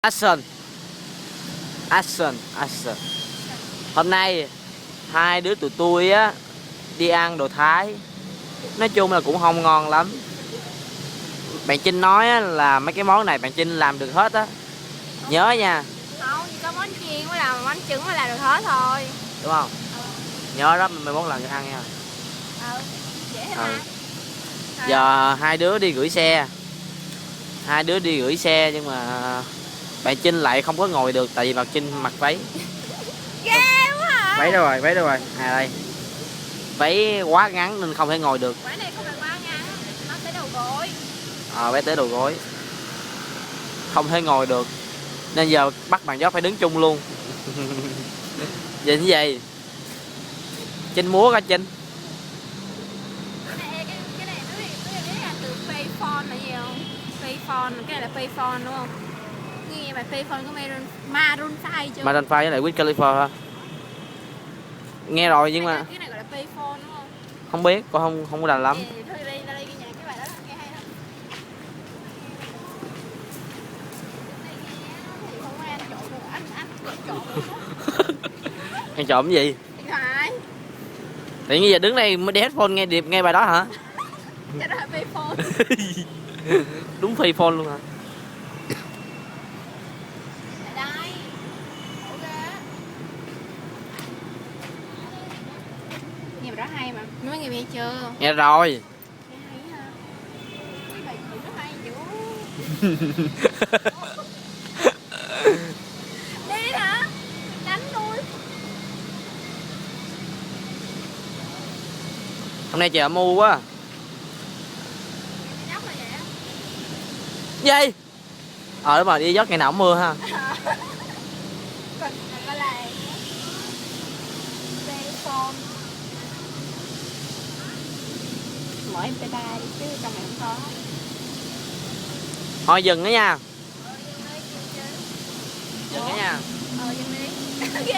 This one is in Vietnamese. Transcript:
Action. Action. Action. Hôm nay hai đứa tụi tôi á đi ăn đồ Thái. Nói chung là cũng không ngon lắm. Bạn Trinh nói á, là mấy cái món này bạn Trinh làm được hết á. Nhớ nha. Không, chỉ có món chiên mới làm, món trứng mới làm được hết thôi. Đúng không? Nhớ đó, mày món lần cho ăn nha. Dễ mà. Giờ hai đứa đi gửi xe. Hai đứa đi gửi xe nhưng mà bạn Trinh lại không có ngồi được tại vì bạn Trinh mặc váy. Ghê quá hả? Váy đâu rồi? Váy đâu rồi? À đây. Váy quá ngắn nên không thể ngồi được. Váy này không phải quá ngắn, nó tới đầu gối. Váy tới đầu gối. Không thể ngồi được. Nên giờ bắt bạn gió phải đứng chung luôn. Vậy như vậy. Trinh múa cả Trinh. Cái này nó biết là từ Payphone là gì không? Payphone, cái này là Payphone đúng không? Nghe bài Payphone có Maroon 5 chưa? Maroon 5 với lại Wiz Khalifa hả? Nghe rồi nhưng mà cái này gọi là Payphone đúng không? không biết, con không có đành lắm. Thôi đi ra đây nghe cái bài đó nghe hay lắm. Không ai ăn trộm được, anh trộm. Ăn trộm cái gì? Điện thoại. Tự nhiên giờ đứng đây mới đeo headphone nghe điệp nghe bài đó hả? Cho đó là Payphone. Đúng Payphone luôn hả? Đây. Ok. Nghe bài đó hay mà. Nói nghe nghe chưa? Nghe rồi. Nghe hay hả? Cái bài gì nó hay dữ. Đi hả? Đánh tôi. Hôm nay trời âm u quá. Nhóc là vậy á. Gì? Đúng rồi, đi gió ngày nào cũng mưa ha. Còn có là Payphone. Mở MP3 đi chứ trong này không có. Thôi dừng đó nha. Dừng đi, dừng chứ. Dừng đó nha. Dừng đi.